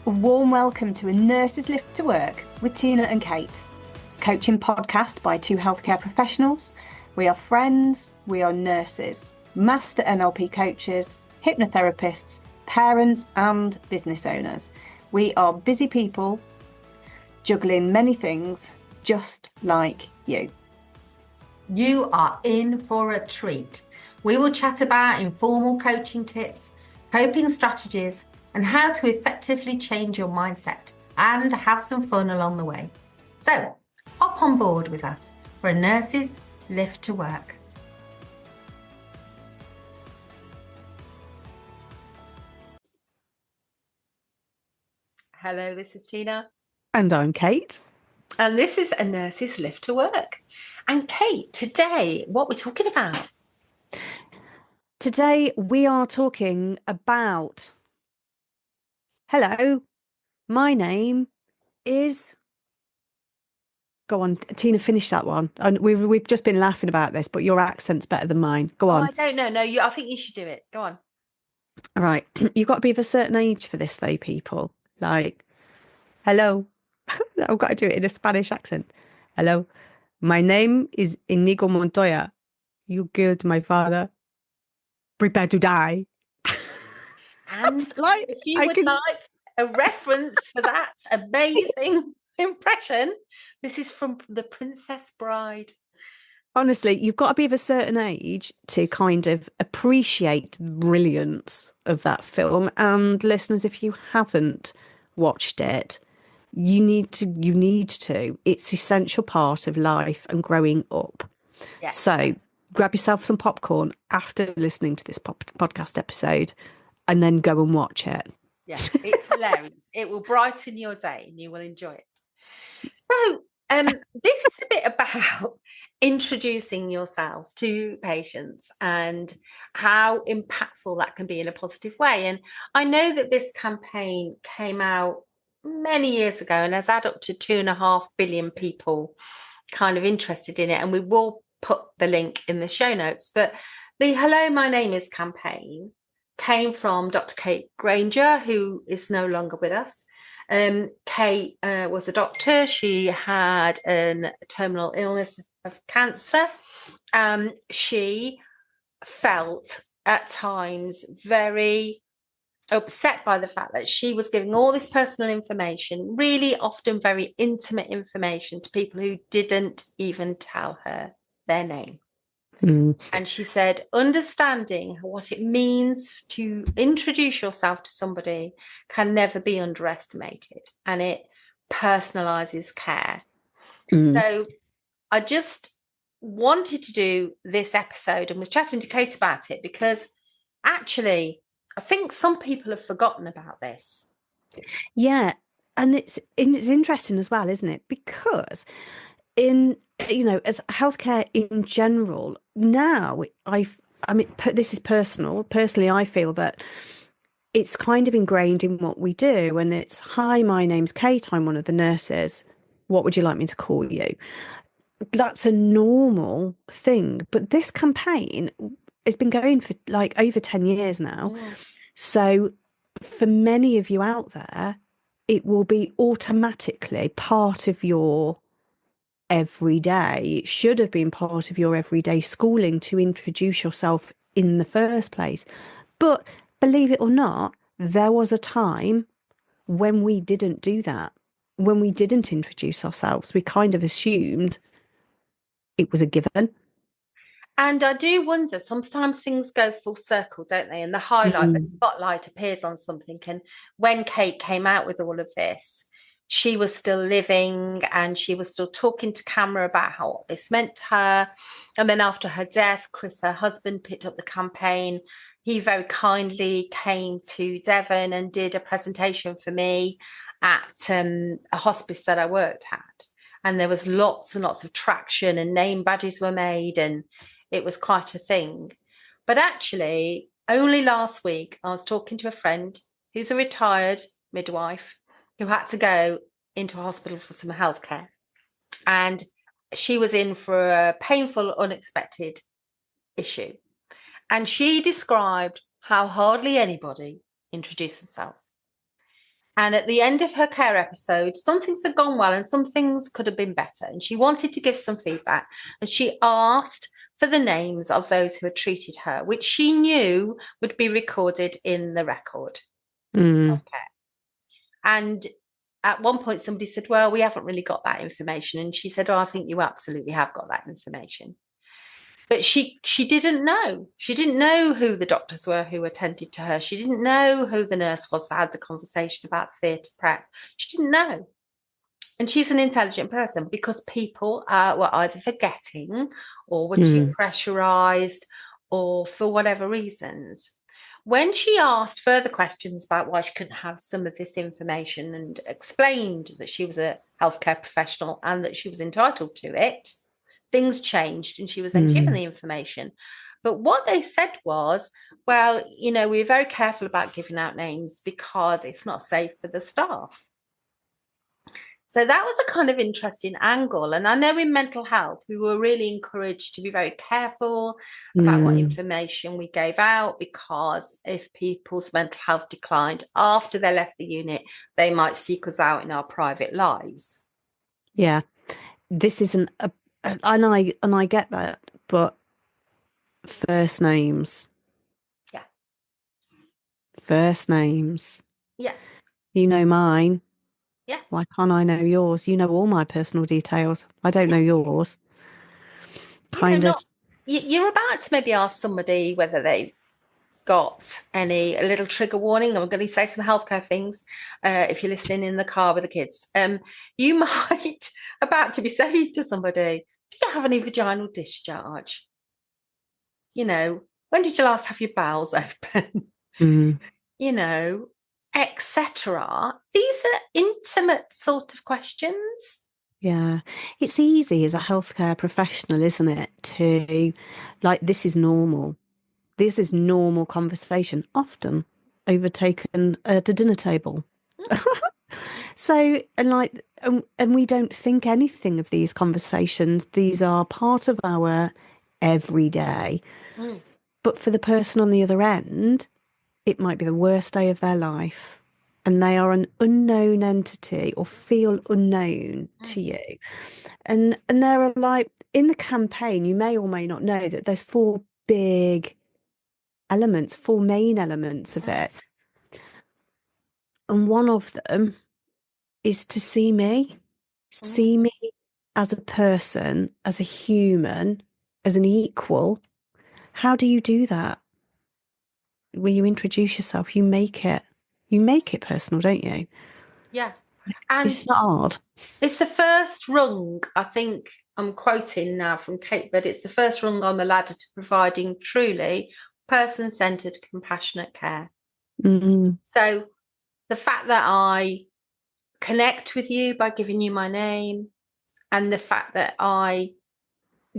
A warm welcome to A Nurse's Lift to Work with Tina and Kate, coaching podcast by two healthcare professionals. We are friends, we are nurses, master NLP coaches, hypnotherapists, parents and business owners. We are busy people juggling many things just like you. You are in for a treat. We will chat about informal coaching tips, coping strategies, and how to effectively change your mindset and have some fun along the way. So, hop on board with us for A Nurse's Lift to Work. Hello, this is Tina. And I'm Kate. And this is A Nurse's Lift to Work. And Kate, today, what we're talking about? Today we are talking about... Hello, my name is... Go on, Tina, finish that one. And we've just been laughing about this, but your accent's better than mine. Go on. I don't know. No, I think you should do it. Go on. All right. You've got to be of a certain age for this, though, people. Like, hello. I've got to do it in a Spanish accent. Hello. My name is Inigo Montoya. You killed my father. Prepare to die. And if you would like a reference for that amazing impression, this is from The Princess Bride. Honestly, you've got to be of a certain age to kind of appreciate the brilliance of that film. And listeners, if you haven't watched it, you need to. It's an essential part of life and growing up. Yes. So grab yourself some popcorn after listening to this podcast episode and then go and watch it. Yeah, it's hilarious. It will brighten your day and you will enjoy it. So this is a bit about introducing yourself to patients and how impactful that can be in a positive way. And I know that this campaign came out many years ago and has had up to 2.5 billion people kind of interested in it. And we will put the link in the show notes. But the Hello, My Name Is campaign came from Dr. Kate Granger, who is no longer with us. Kate was a doctor. She had a terminal illness of cancer. She felt at times very upset by the fact that she was giving all this personal information, really often very intimate information, to people who didn't even tell her their name. And she said, understanding what it means to introduce yourself to somebody can never be underestimated, and it personalizes care. So I just wanted to do this episode and was chatting to Kate about it because actually I think some people have forgotten about this. Yeah, and it's interesting as well, isn't it? Because as healthcare in general, now this is personal. Personally, I feel that it's kind of ingrained in what we do. And it's, hi, my name's Kate. I'm one of the nurses. What would you like me to call you? That's a normal thing. But this campaign has been going for like over 10 years now. Mm. So for many of you out there, it will be automatically part of your every day. It should have been part of your everyday schooling to introduce yourself in the first place. But believe it or not, there was a time when we didn't do that, when we didn't introduce ourselves. We kind of assumed it was a given. And I do wonder, sometimes things go full circle, don't they? And the highlight, the spotlight appears on something. And when Kate came out with all of this, she was still living and she was still talking to camera about what this meant to her. And then after her death, Chris, her husband, picked up the campaign. He very kindly came to Devon and did a presentation for me at a hospice that I worked at. And there was lots and lots of traction and name badges were made and it was quite a thing. But actually, only last week, I was talking to a friend who's a retired midwife who had to go into a hospital for some healthcare. And she was in for a painful, unexpected issue. And she described how hardly anybody introduced themselves. And at the end of her care episode, some things had gone well and some things could have been better. And she wanted to give some feedback. And she asked for the names of those who had treated her, which she knew would be recorded in the record of care. And at one point, somebody said, well, we haven't really got that information. And she said, oh, I think you absolutely have got that information. But she didn't know. She didn't know who the doctors were who attended to her. She didn't know who the nurse was that had the conversation about theatre prep. She didn't know. And she's an intelligent person, because people were either forgetting or were too pressurised or for whatever reasons. When she asked further questions about why she couldn't have some of this information and explained that she was a healthcare professional and that she was entitled to it, things changed and she was then given the information. But what they said was, well, we're very careful about giving out names because it's not safe for the staff. So that was a kind of interesting angle. And I know in mental health, we were really encouraged to be very careful about what information we gave out, because if people's mental health declined after they left the unit, they might seek us out in our private lives. Yeah, this isn't and I get that, but first names. Yeah. First names. Yeah. You know mine. Yeah. Why can't I know yours? You know all my personal details. I don't know yours. You're about to maybe ask somebody whether they got a little trigger warning. I'm going to say some healthcare things if you're listening in the car with the kids. You might about to be saying to somebody, do you have any vaginal discharge? When did you last have your bowels open? Etc. These are intimate sort of questions. Yeah, it's easy as a healthcare professional, isn't it, to this is normal. This is normal conversation, often overtaken at a dinner table. So, and we don't think anything of these conversations. These are part of our everyday. But for the person on the other end, it might be the worst day of their life, and they are an unknown entity or feel unknown to you. And there are in the campaign, you may or may not know that there's four main elements of it. And one of them is to see me as a person, as a human, as an equal. How do you do that? When you introduce yourself, you make it personal, don't you? Yeah. And it's not hard. It's the first rung, I think I'm quoting now from Kate, but it's the first rung on the ladder to providing truly person-centred, compassionate care. So the fact that I connect with you by giving you my name, and the fact that I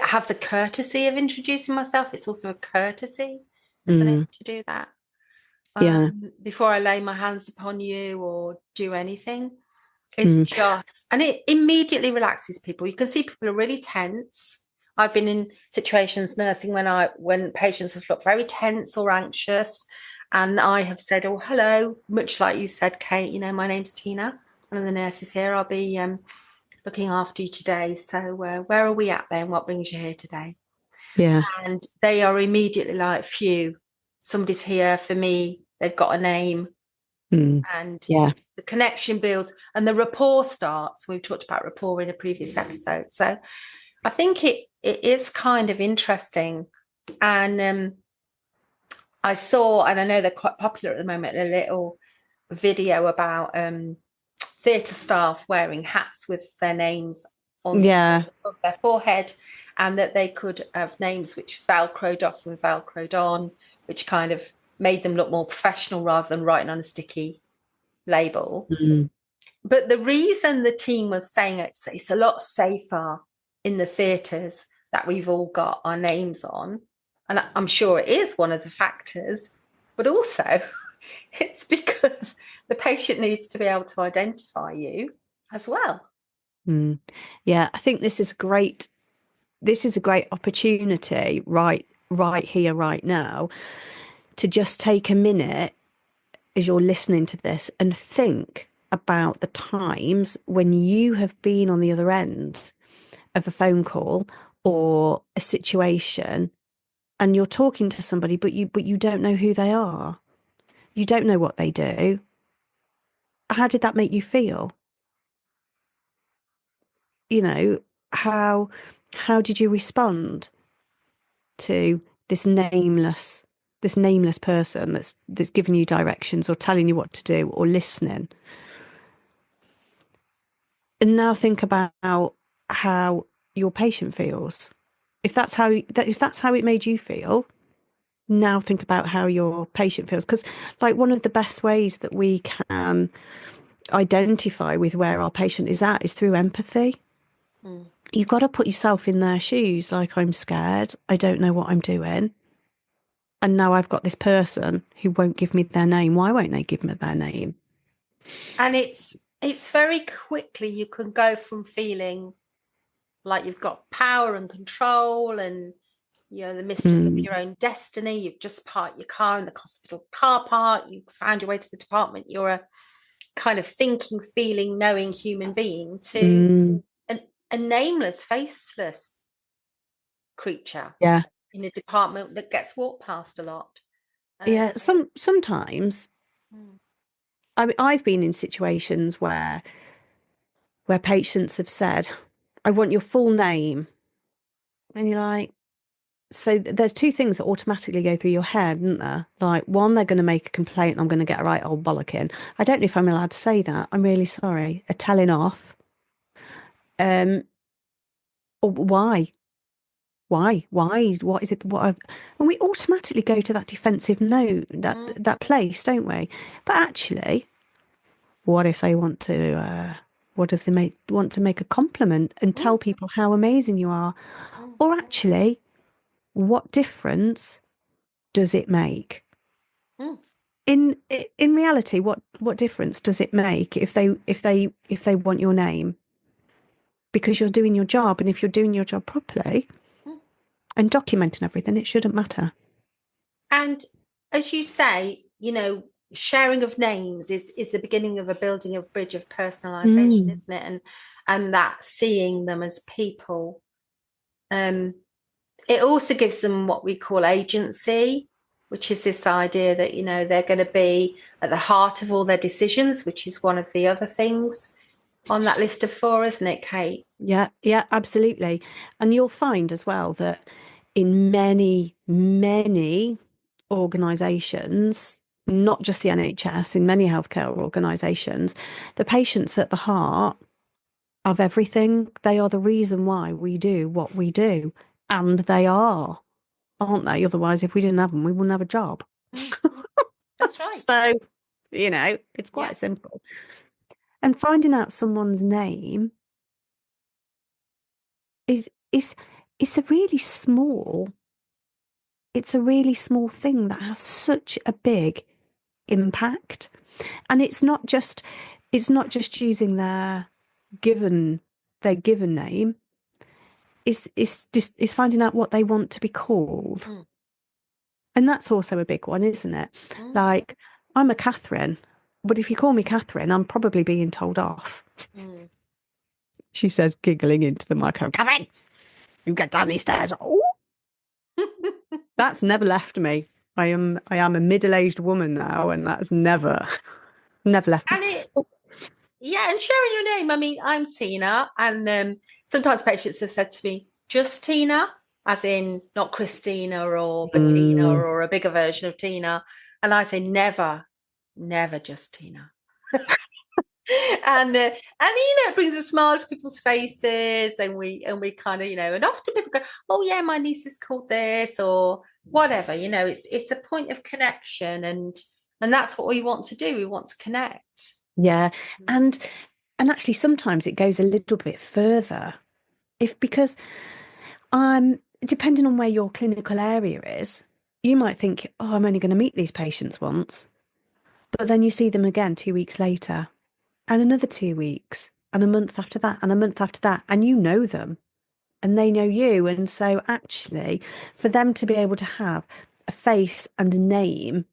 have the courtesy of introducing myself, it's also a courtesy, isn't it, to do that? Before I lay my hands upon you or do anything. It's just, and it immediately relaxes people. You can see people are really tense. I've been in situations nursing when patients have looked very tense or anxious, and I have said, oh, hello, much like you said, Kate, my name's Tina, one of the nurses here. I'll be looking after you today. So where are we at then? What brings you here today? Yeah. And they are immediately like, phew, somebody's here for me. They've got a name. And the connection builds and the rapport starts. We've talked about rapport in a previous episode. So I think it is kind of interesting. And I saw, and I know they're quite popular at the moment, a little video about theatre staff wearing hats with their names on their forehead, and that they could have names which velcroed off and velcroed on, which kind of made them look more professional rather than writing on a sticky label. But the reason the team was saying it's a lot safer in the theatres that we've all got our names on, and I'm sure it is one of the factors, but also it's because the patient needs to be able to identify you as well. Yeah, I think this is a great opportunity right here, right now, to just take a minute as you're listening to this and think about the times when you have been on the other end of a phone call or a situation, and you're talking to somebody, but you don't know who they are. You don't know what they do. How did that make you feel? You know, how did you respond to this nameless person that's giving you directions or telling you what to do or listening? And now think about how your patient feels. If that's how it made you feel, now think about how your patient feels. Because, like, one of the best ways that we can identify with where our patient is at is through empathy. You've got to put yourself in their shoes. Like, I'm scared. I don't know what I'm doing. And now I've got this person who won't give me their name. Why won't they give me their name? And it's very quickly you can go from feeling like you've got power and control and you're the mistress of your own destiny. You've just parked your car in the hospital car park. You found your way to the department. You're a kind of thinking, feeling, knowing human being to a nameless, faceless creature in a department that gets walked past a lot. Sometimes I mean, I've been in situations where patients have said, I want your full name. And you're like, so there's two things that automatically go through your head, isn't there? Like, one, they're going to make a complaint and I'm going to get a right old bollocking. I don't know if I'm allowed to say that. I'm really sorry. A telling off. Or why? What is it? And we automatically go to that defensive note, that place, don't we? But actually, what if they want to? What if they want to make a compliment and tell people how amazing you are? Or actually, what difference does it make? In reality, what difference does it make if they want your name? Because you're doing your job, and if you're doing your job properly and documenting everything, it shouldn't matter. And as you say, sharing of names is the beginning of a building of bridge of personalization, isn't it? And that seeing them as people. It also gives them what we call agency, which is this idea that, they're going to be at the heart of all their decisions, which is one of the other things on that list of 4, isn't it, Kate? Yeah, absolutely. And you'll find as well that in many, many organisations, not just the NHS, in many healthcare organisations, the patient's at the heart of everything. They are the reason why we do what we do. And they are, aren't they? Otherwise, if we didn't have them, we wouldn't have a job. That's right. So, it's quite simple. And finding out someone's name is a really small thing that has such a big impact. And it's not just using their given name. It's finding out what they want to be called. And that's also a big one, isn't it? Like, I'm a Catherine, but if you call me Catherine, I'm probably being told off. She says, giggling into the microphone, Catherine, you get down these stairs. Oh. That's never left me. I am a middle-aged woman now, and that's never left me. And sharing your name. I mean, I'm Tina, and sometimes patients have said to me, just Tina, as in not Christina or Bettina or a bigger version of Tina. And I say, never just Tina. And it brings a smile to people's faces, and we kind of, and often people go, oh yeah, my niece is called this or whatever. It's a point of connection, and that's what we want to do. We want to connect. Yeah, and actually sometimes it goes a little bit further, because depending on where your clinical area is, you might think, oh, I'm only going to meet these patients once, but then you see them again 2 weeks later. And another 2 weeks, and a month after that, and a month after that, and you know them, and they know you. And so actually, for them to be able to have a face and a name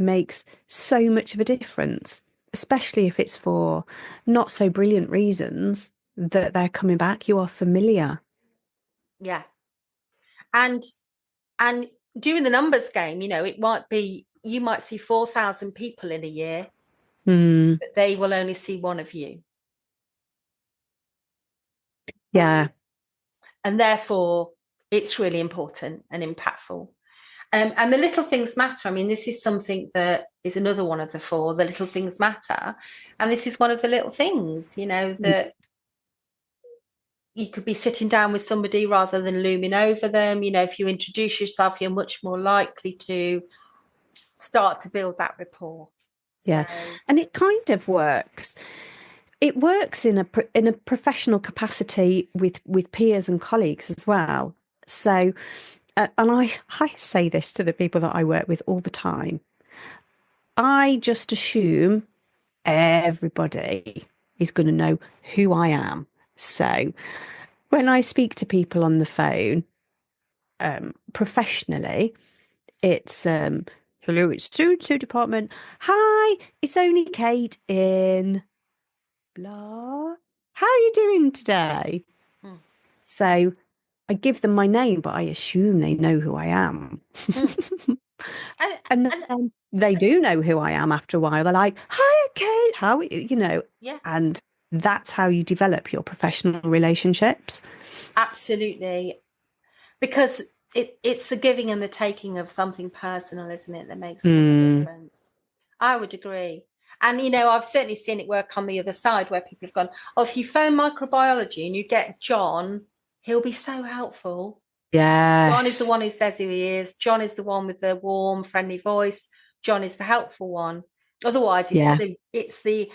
makes so much of a difference, especially if it's for not so brilliant reasons that they're coming back. You are familiar. Yeah. And doing the numbers game, it might be, you might see 4,000 people in a year, but they will only see one of you. Yeah. And therefore, it's really important and impactful. And the little things matter. I mean, this is something that is another one of the 4, the little things matter. And this is one of the little things, that you could be sitting down with somebody rather than looming over them. If you introduce yourself, you're much more likely to start to build that rapport. Yeah. So, and it kind of works. It works in a professional capacity with peers and colleagues as well. So, and I say this to the people that I work with all the time. I just assume everybody is going to know who I am. So when I speak to people on the phone, professionally, it's hello, it's Sue department. Hi, it's only Kate in blah. How are you doing today? So I give them my name, but I assume they know who I am. And then they do know who I am after a while. They're like, hi, Kate, how, yeah, and that's how you develop your professional relationships. absolutely. Because it's the giving and the taking of something personal, isn't it, that makes all the difference. I would agree. And, I've certainly seen it work on the other side where people have gone, oh, if you phone microbiology and you get John, he'll be so helpful. Yeah. John is the one who says who he is. John is the one with the warm, friendly voice. John is the helpful one. Otherwise, it's the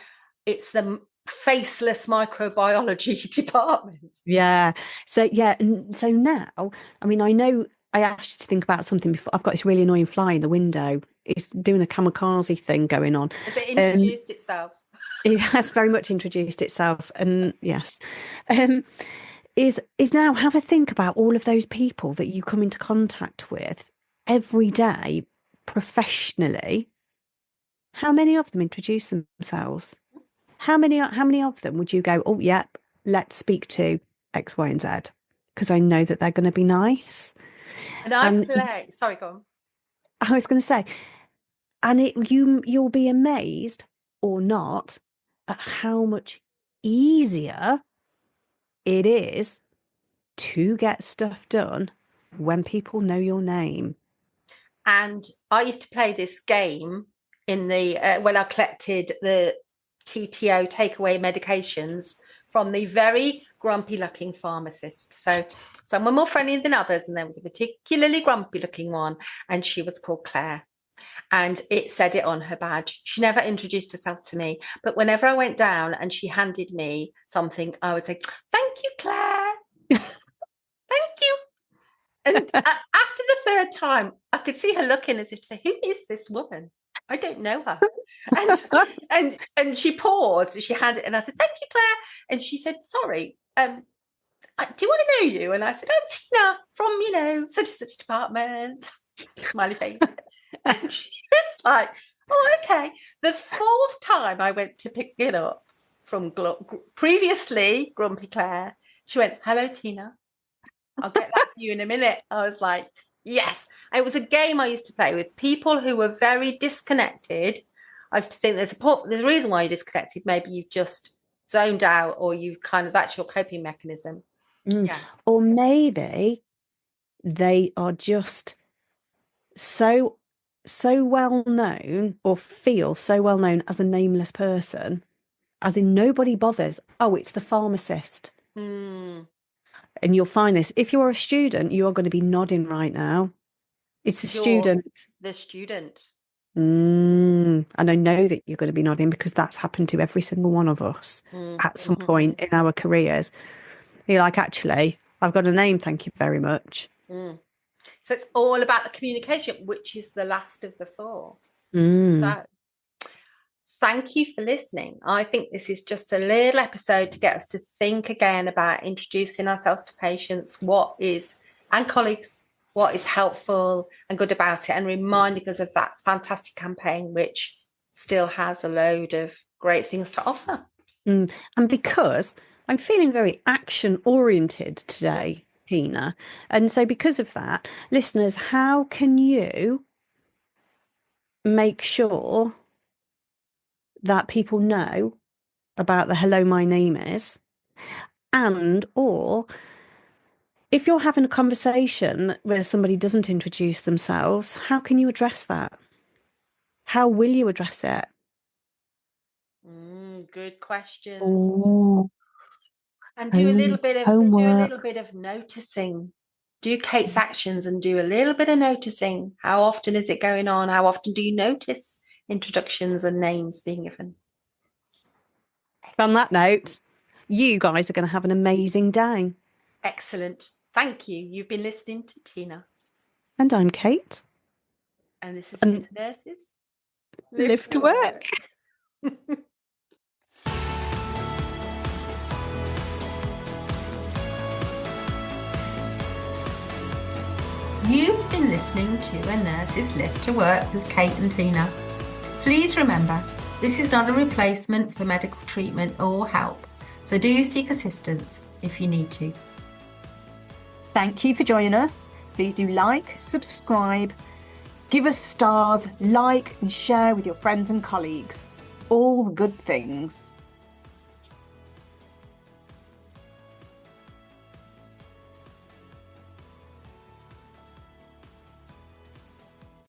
faceless microbiology department. Yeah. So and so now, I mean, I know I asked you to think about something before. I've got this really annoying fly in the window. It's doing a kamikaze thing going on. Has it introduced itself? It has very much introduced itself, and yes. Is now have a think about all of those people that you come into contact with every day professionally. How many of them introduce themselves? How many of them would you go, oh, yep, let's speak to X, Y, and Z? Because I know that they're going to be nice. And sorry, go on. I was going to say, and you'll be amazed or not at how much easier it is to get stuff done when people know your name. And I used to play this game in the when I collected the TTO takeaway medications from the very grumpy looking pharmacist. So some were more friendly than others, and there was a particularly grumpy looking one, and she was called Claire. And it said it on her badge. She never introduced herself to me, but whenever I went down and she handed me something, I would say, thank you, Claire. Thank you. And after the 3rd time, I could see her looking as if to say, who is this woman? I don't know her. And she paused, she handed it, and I said, thank you, Claire. And she said, sorry, do you want to know you? And I said, I'm Tina from, such and such department. Smiley face. And she was like, oh, okay. The 4th time I went to pick it up from previously Grumpy Claire, she went, hello, Tina. I'll get that for you in a minute. I was like, yes. It was a game I used to play with people who were very disconnected. I used to think there's a reason why you're disconnected. Maybe you've just zoned out, or you've that's your coping mechanism. Yeah. Or maybe they are just so well known, or feel so well known as a nameless person, as in nobody bothers. Oh, it's the pharmacist. And you'll find this if you're a student, you are going to be nodding right now. It's a student. The student. And I know that you're going to be nodding because that's happened to every single one of us at some point in our careers. You're like, actually, I've got a name, thank you very much. So it's all about the communication, which is the last of the 4. So thank you for listening. I think this is just a little episode to get us to think again about introducing ourselves to patients, and colleagues, what is helpful and good about it, and reminding us of that fantastic campaign, which still has a load of great things to offer. And because I'm feeling very action oriented today, Tina, and so because of that, listeners, how can you make sure that people know about the Hello, My Name Is, and or if you're having a conversation where somebody doesn't introduce themselves, how can you address that? How will you address it? Good questions. Ooh, And do a little homework. bit of noticing. Do Kate's actions and do a little bit of noticing. How often is it going on? How often do you notice introductions and names being given? On that note, you guys are going to have an amazing day. Excellent. Thank you. You've been listening to Tina. And I'm Kate. And this is Fit Nurses. Live to work. You've been listening to A Nurse's Lift to Work with Kate and Tina. Please remember, this is not a replacement for medical treatment or help, so do seek assistance if you need to. Thank you for joining us. Please do like, subscribe, give us stars, like and share with your friends and colleagues. All the good things.